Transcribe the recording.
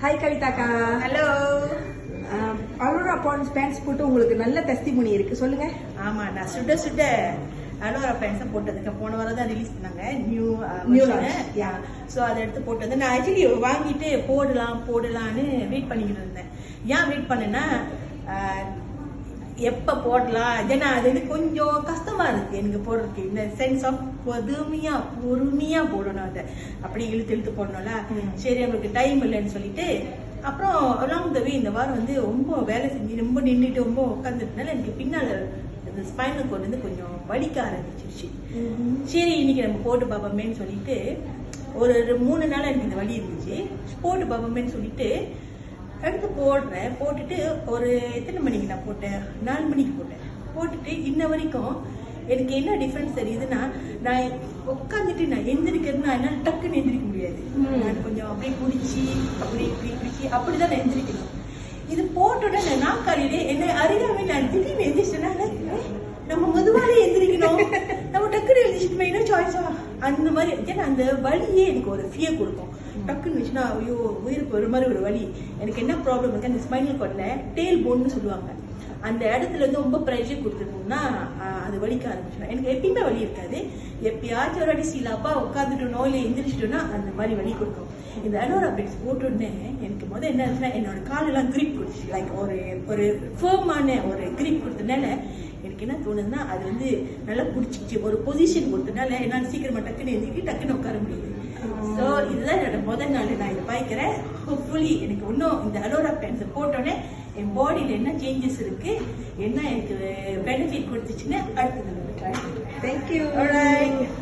Hi கவிதாக்கா. Hello. Aurora பாண்ட்ஸ் pants போட்டு உங்களுக்கு நல்ல டெஸ்டிமோனி இருக்கு, சொல்லுங்க. ஆமா, நான் சுட அரோரா பேண்ட்ஸ் போட்டதுக்கு போன வாரம் தான் ரிலீஸ் பண்ணாங்க நியூ யா. ஸோ அதை எடுத்து போட்டது நான் ஆக்சுவலி வாங்கிட்டு போடலான்னு வெயிட் பண்ணிக்கிட்டு இருந்தேன். ஏன் வெயிட் பண்ணேன்னா எப்போ போடலாம், ஏன்னா அது வந்து கொஞ்சம் கஷ்டமா இருக்கு எனக்கு போடுறதுக்கு. இந்த சென்ஸ் ஆஃப் பொறுமையா போடணும், அதை அப்படி இழுத்து போடணும்ல. சரி, அவங்களுக்கு டைம் இல்லைன்னு சொல்லிட்டு அப்புறம் அலாங் த வே இந்த வாரம் வந்து ரொம்ப வேலை செஞ்சு ரொம்ப நின்றுட்டு ரொம்ப உட்காந்துட்டனால எனக்கு பின்னால் இந்த ஸ்பைனல் கோட் வந்து கொஞ்சம் வலிக்க ஆரம்பிச்சிருச்சு. சரி, இன்னைக்கு நம்ம போட்டு பார்ப்போமேன்னு சொல்லிட்டு ஒரு 3 நாள் எனக்கு இந்த வலி இருந்துச்சு. போட்டு பார்ப்போமேன்னு சொல்லிட்டு எடுத்து போட்டுட்டு ஒரு எத்தனை மணிக்கு நான் போட்டேன், 4 மணிக்கு போட்டுட்டு இன்ன வரைக்கும் எனக்கு என்ன டிஃபரன்ஸ் தெரியுதுன்னா, நான் உட்காந்துட்டு நான் எந்திரிக்கிறதுனா என்னால் டக்குன்னு எந்திரிக்க முடியாது. நான் கொஞ்சம் அப்படியே பிடிச்சி அப்படிதான் நான் எந்திரிக்கணும். இது போட்டோட நான் காலையிலே என்ன அறியாமே நான் திடீர்னு எந்திரிச்சேன்னா நம்ம மெதுவாலே எந்திரிக்கணும், நம்ம டக்குன்னு எழுதிச்சுட்டு என்ன சாய்ஸா அந்த மாதிரி. ஏன்னா அந்த வலியே எனக்கு ஒரு ஃபியர் கொடுக்கும். டக்குன்னு வச்சுன்னா ஐயோ உயிருக்கு ஒரு மாதிரி ஒரு வலி. எனக்கு என்ன ப்ராப்ளம் இருக்கு, அந்த ஸ்பைனல் கார்ட்ல டேல் போன்னு சொல்லுவாங்க, அந்த இடத்துல இருந்து ரொம்ப ப்ரெஷர் கொடுத்துருக்கோம்னா அது வலிக்க ஆரம்பிச்சிடும். எனக்கு எப்பயுமே வலி இருக்காது, எப்பயாச்சும் ஒரு வாட்டி சீலாப்பா உட்காந்துட்டோனோ இல்லை எந்திரிச்சிட்டோன்னா அந்த மாதிரி வலி கொடுக்கும். இந்த அலோரா பேண்ட்ஸ் போட்டோடனே எனக்கு முதல் என்ன இருந்துச்சுன்னா என்னோட காலெல்லாம் கிரிப் கொடுத்துச்சு. லைக் ஒரு ஃபேர்மான ஒரு கிரிப் கொடுத்தனால எனக்கு என்ன தோணுதுன்னா அது வந்து நல்லா பிடிச்சிச்சு. ஒரு பொசிஷன் கொடுத்தனால என்னால் சீக்கிரமா டக்குன்னு உட்கார முடியுது. ஸோ இதுதான் என்னோட முதல் நாள் நான் இதை பாய்க்கிறேன். ஹோப்ஃபுல்லி எனக்கு இன்னும் இந்த அலோரா பேண்ட்ஸை போட்டோன்னே என் பாடியில் என்ன சேஞ்சஸ் இருக்கு, என்ன எனக்கு பெனிஃபிட் கொடுத்துச்சுன்னு அடுத்தது ட்ரை பண்ணுறேன். தேங்க்யூ. ஆல்ரைட்.